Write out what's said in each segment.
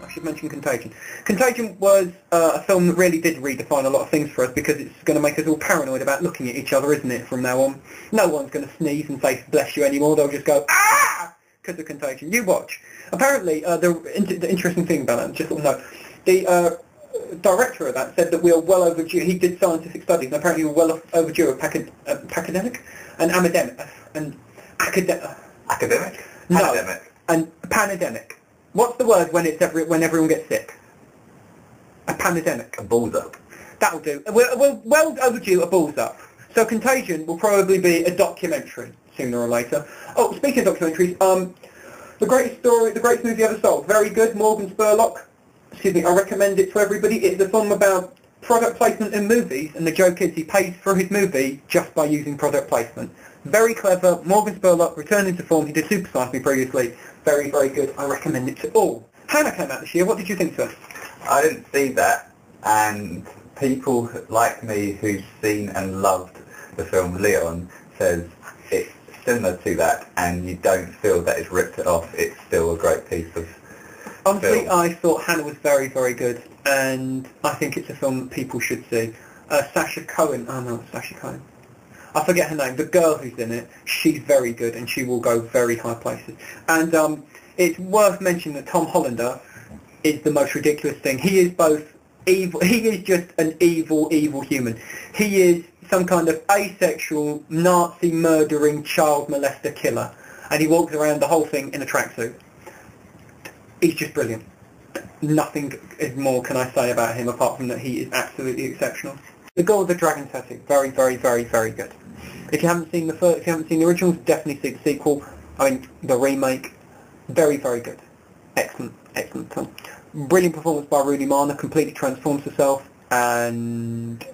I should mention Contagion. Contagion was a film that really did redefine a lot of things for us because it's going to make us all paranoid about looking at each other, isn't it, from now on? No one's going to sneeze and say bless you anymore. They'll just go, ah! Because of Contagion. You watch. Apparently, the interesting thing about that, just no, the director of that said that we are well overdue. He did scientific studies, and apparently we're well overdue a pandemic, an academic, and academic. No, Pandemic. and pandemic. What's the word when it's when everyone gets sick? A pandemic. A balls up. That'll do. We're well overdue a balls up. So Contagion will probably be a documentary sooner or later. Oh, speaking of documentaries, the greatest movie ever sold. Very good. Morgan Spurlock. Excuse me. I recommend it to everybody. It's a film about product placement in movies, and the joke is he pays for his movie just by using product placement. Very clever. Morgan Spurlock returning to form. He did Super Size Me previously. Very, very good. I recommend it to all. Hannah came out this year. What did you think to it? I didn't see that, and people like me who've seen and loved the film Leon says it's similar to that, and you don't feel that it's ripped it off. It's still a great piece of Honestly, film. I thought Hannah was very, very good, and I think it's a film that people should see. Sacha Cohen. Oh no, Sacha Cohen. I forget her name. The girl who's in it, she's very good, and she will go very high places. And it's worth mentioning that Tom Hollander is the most ridiculous thing. He is both evil. He is just an evil, evil human. He is some kind of asexual, Nazi murdering, child molester killer, and he walks around the whole thing in a tracksuit. He's just brilliant. Nothing more can I say about him apart from that he is absolutely exceptional. The Girl with the Dragon Tattoo, very, very, very, very good. If you haven't seen the originals, definitely see the sequel. I mean, the remake, very, very good. Excellent, excellent film. Brilliant performance by Rooney Mara, completely transforms herself, and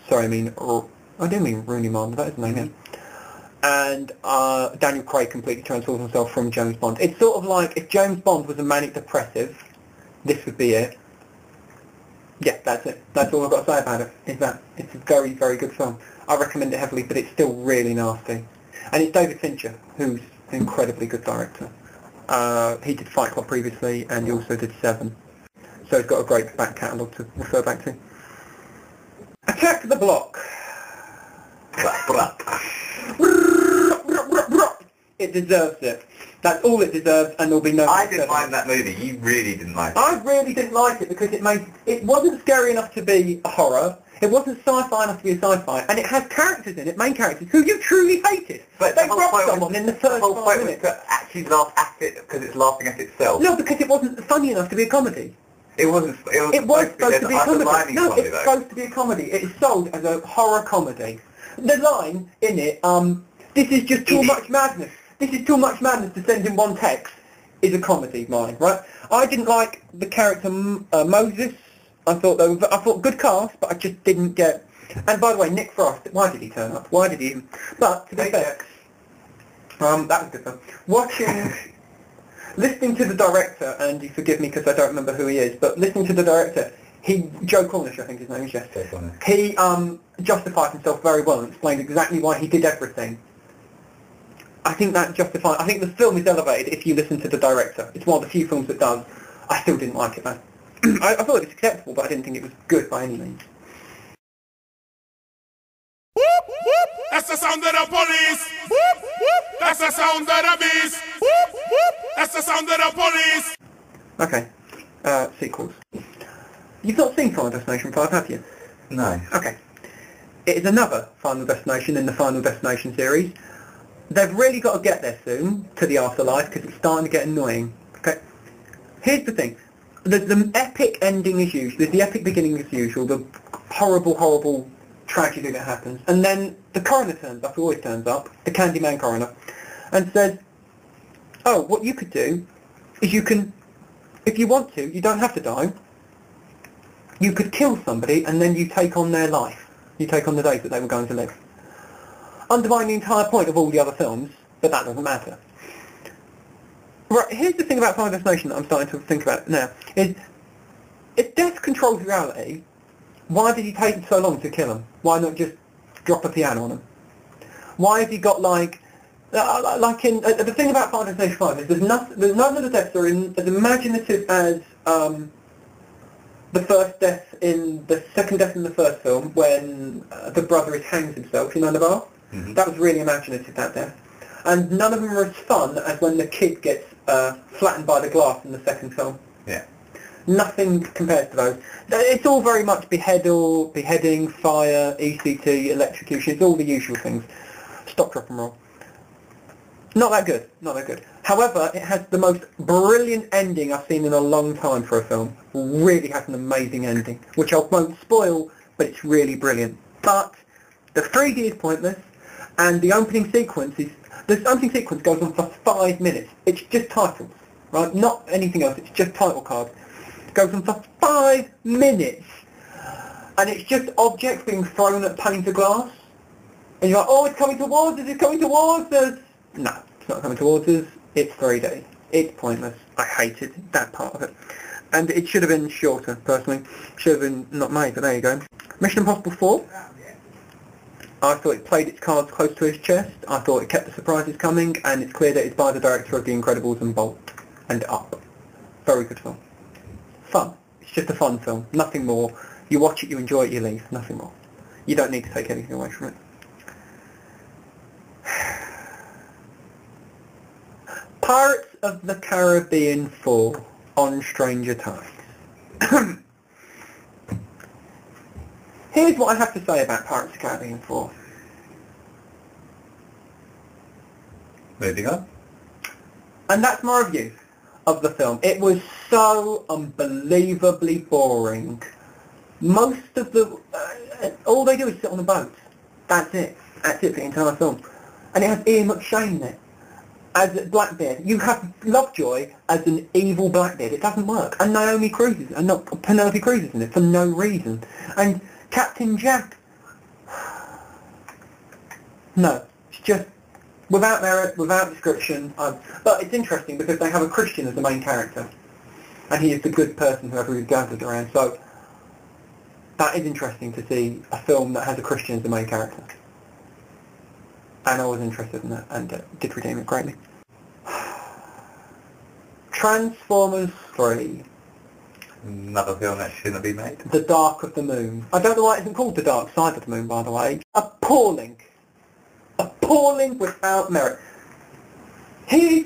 I do mean Rooney Mara, that is his name, yeah. And Daniel Craig completely transforms himself from James Bond. It's sort of like if James Bond was a manic depressive, this would be it. Yeah, that's it. That's all I've got to say about it, is that it's a very, very good film. I recommend it heavily, but it's still really nasty. And it's David Fincher, who's an incredibly good director. He did Fight Club previously, and he also did Seven. So he's got a great back catalogue to refer back to. Attack the Block. It deserves it. That's all it deserves, and there'll be no... I didn't mind that movie. You really didn't like it. I really didn't like it because it wasn't scary enough to be a horror. It wasn't sci-fi enough to be a sci-fi, and it has characters in it, main characters, who you truly hated. But they robbed someone in the first 5 minutes. The whole point was to actually laugh at it because it's laughing at itself. No, because it wasn't funny enough to be a comedy. It was supposed to be a comedy. No, it's supposed to be a comedy. It is sold as a horror comedy. The line in it, this is just too much madness. This is too much madness to send in one text, is a comedy line, right? I didn't like the character Moses. I thought good cast, but I just didn't get... And by the way, Nick Frost, why did he turn up? Why did he... But, to be fair, that was good fun. Listening to the director, and you forgive me because I don't remember who he is, but listening to the director, Joe Cornish, I think his name is, yes. He justified himself very well and explained exactly why he did everything. I think the film is elevated if you listen to the director. It's one of the few films that does. I still didn't like it, though. I thought it was acceptable, but I didn't think it was good by any means. That's the sound of the police. That's the sound of the beast. That's the sound of the police. Okay. Sequels. You've not seen Final Destination 5, have you? No. Okay. It is another Final Destination in the Final Destination series. They've really got to get there soon to the afterlife because it's starting to get annoying. Okay. Here's the thing. The epic ending as usual. There's the epic beginning as usual. The horrible, horrible tragedy that happens. And then the coroner turns up, who always turns up, the Candyman coroner, and says, oh, what you could do is you can, if you want to, you don't have to die. You could kill somebody and then you take on their life. You take on the days that they were going to live. Undermining the entire point of all the other films, but that doesn't matter. Right, here's the thing about Final Destination that I'm starting to think about now, is if death controls reality, why did he take so long to kill him? Why not just drop a piano on him? Why has he got the thing about Final Destination 5 is there's none of the deaths are as imaginative as the second death in the first film, when the brother hangs himself, you know, in the bar? Mm-hmm. That was really imaginative, that death. And none of them are as fun as when the kid gets flattened by the glass in the second film. Yeah. Nothing compares to those. It's all very much beheading, fire, ECT, electrocution. It's all the usual things. Stop, drop and roll. Not that good. Not that good. However, it has the most brilliant ending I've seen in a long time for a film. Really has an amazing ending, which I won't spoil, but it's really brilliant. But the 3D is pointless, and the opening sequence goes on for 5 minutes. It's just titles, right? Not anything else. It's just title cards. It goes on for 5 minutes, and it's just objects being thrown at panes of glass. And you're like, oh, it's coming towards us. It's coming towards us. No, it's not coming towards us. It's 3D. It's pointless. I hated that part of it. And it should have been shorter, personally. Should have been not made, but there you go. Mission Impossible 4. I thought it played its cards close to his chest. I thought it kept the surprises coming, and it's clear that it's by the director of The Incredibles and Bolt and Up. Very good film. Fun. It's just a fun film. Nothing more. You watch it, you enjoy it, you leave. Nothing more. You don't need to take anything away from it. Pirates of the Caribbean 4 on Stranger Tides. Here's what I have to say about Pirates of the Caribbean 4. Moving on. And that's my review of the film. It was so unbelievably boring. Most of the... all they do is sit on a boat. That's it. That's it for the entire film. And it has Ian McShane in it as Blackbeard. You have Lovejoy as an evil Blackbeard. It doesn't work. And Naomi Cruz is, and not Penelope Cruz is in it for no reason. And Captain Jack. No, it's just without merit, without description. But it's interesting because they have a Christian as the main character, and he is the good person whoever is gathered around. So that is interesting to see a film that has a Christian as the main character. And I was interested in that, and did redeem it greatly. Transformers 3. Another film that shouldn't be made. The Dark of the Moon. I don't know why it isn't called The Dark Side of the Moon, by the way. Appalling. Appalling without merit. Here's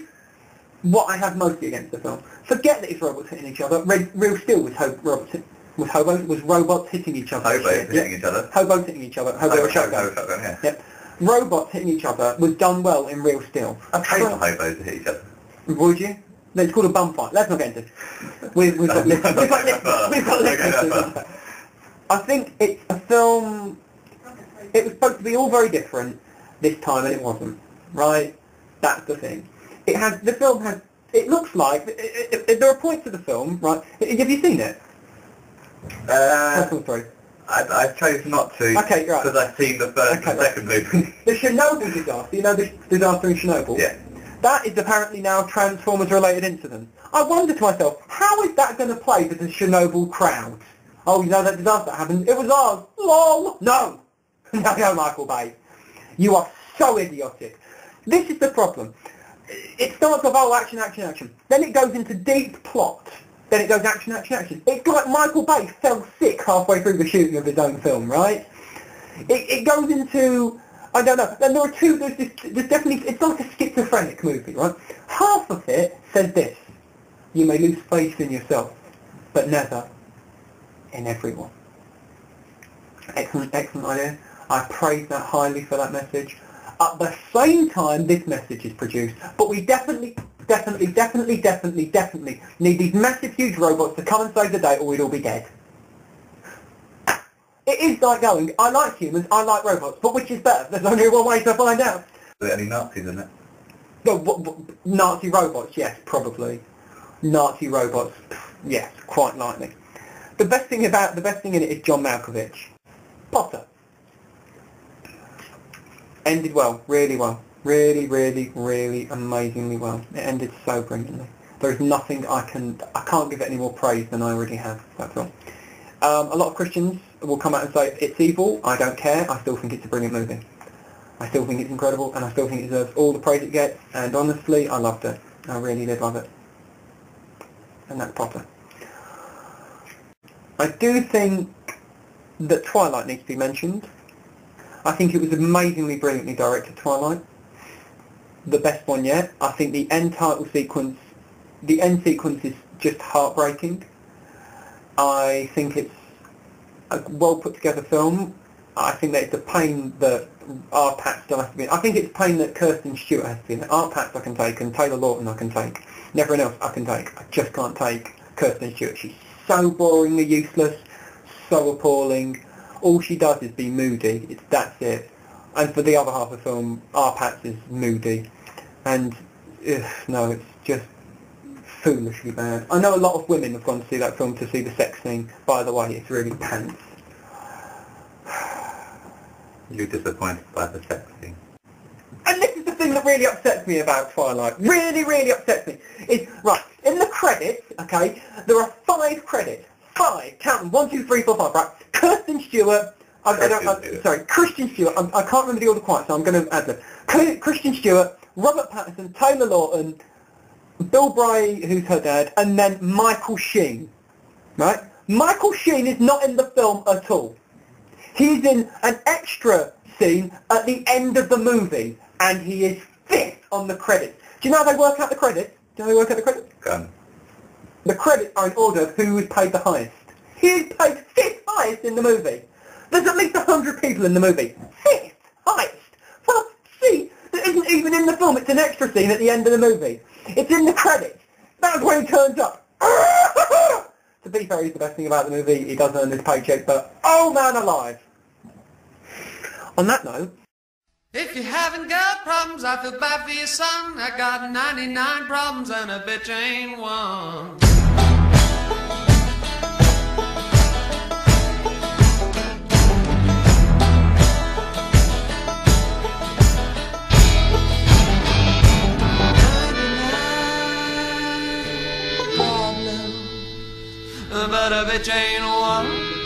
what I have mostly against the film. Forget that it's robots hitting each other. Real Steel was robots hitting each other. Hobos hitting each other. Hobos hitting each other. Hobo shotgun. Yeah. Yep. Robots hitting each other was done well in Real Steel. I'd pay for hobos to hit each other. Would you? No, it's called a bum fight. Let's not get into it. We've got listeners. I think it's a film... It was supposed to be all very different this time, and it wasn't. Right? That's the thing. The film has... It looks like... there are points of the film, right? Have you seen it? Transformers 3. I chose not to, okay, right, because I've seen the first and second movie. The Chernobyl disaster, you know the disaster in Chernobyl? Yeah. That is apparently now a Transformers-related incident. I wonder to myself, how is that going to play to the Chernobyl crowd? Oh, you know that disaster happened? It was ours. LOL! No! No, Michael Bay. You are so idiotic. This is the problem. It starts off, oh, action, action, action. Then it goes into deep plot. Then it goes action, action, action. It's like Michael Bay fell sick halfway through the shooting of his own film, right? It goes into, I don't know, and there's definitely, it's like a schizophrenic movie, right? Half of it says this: you may lose faith in yourself, but never in everyone. Excellent, excellent idea. I praise that highly for that message. At the same time, this message is produced, but we definitely need these massive, huge robots to come and save the day, or we'd all be dead. It is like going, I like humans, I like robots, but which is better? There's only one way to find out. Are there any Nazis in it? No, Nazi robots, yes, probably. Nazi robots, yes, quite likely. The best thing in it is John Malkovich. Potter. Ended well, really well. Really, really, really amazingly well. It ended so brilliantly. There is nothing I can't give it any more praise than I already have, that film. A lot of Christians will come out and say, it's evil, I don't care, I still think it's a brilliant movie. I still think it's incredible, and I still think it deserves all the praise it gets, and honestly, I loved it. I really did love it. And that's Potter. I do think that Twilight needs to be mentioned. I think it was amazingly brilliantly directed, Twilight. The best one yet. I think the end sequence is just heartbreaking. I think it's a well put together film. I think that it's a pain that R. Pat still has to be in. I think it's a pain that Kirsten Stewart has to be in. R. Pat I can take, and Taylor Lautner I can take. And everyone else I can take. I just can't take Kirsten Stewart. She's so boringly useless, so appalling. All she does is be moody. That's it. And for the other half of the film, R. Pat is moody. And, no, it's just foolishly bad. I know a lot of women have gone to see that film to see the sex scene. By the way, it's really pants. You're disappointed by the sex scene. And this is the thing that really upsets me about Twilight. Really, really upsets me. Is, right, in the credits, okay, there are 5 credits. 5, count them, 1, 2, 3, 4, 5, right? Kirsten Stewart, Christian Stewart, I can't remember the order quite, so I'm going to add them. Christian Stewart, Robert Pattinson, Taylor Lautner, Bill Bry, who's her dad, and then Michael Sheen, right? Michael Sheen is not in the film at all. He's in an extra scene at the end of the movie, and he is 5th on the credits. Do you know how they work out the credits? The credits are in order of who was paid the highest. He is paid 5th highest in the movie. There's at least 100 people in the movie. 5th highest. Well, see, that isn't even in the film. It's an extra scene at the end of the movie. It's in the credits. That's when he turns up. To be fair, he's the best thing about the movie. He doesn't earn his paycheck, but oh man alive. On that note, if you haven't got problems, I feel bad for your son. I got 99 problems and a bitch ain't one. But a bitch ain't one.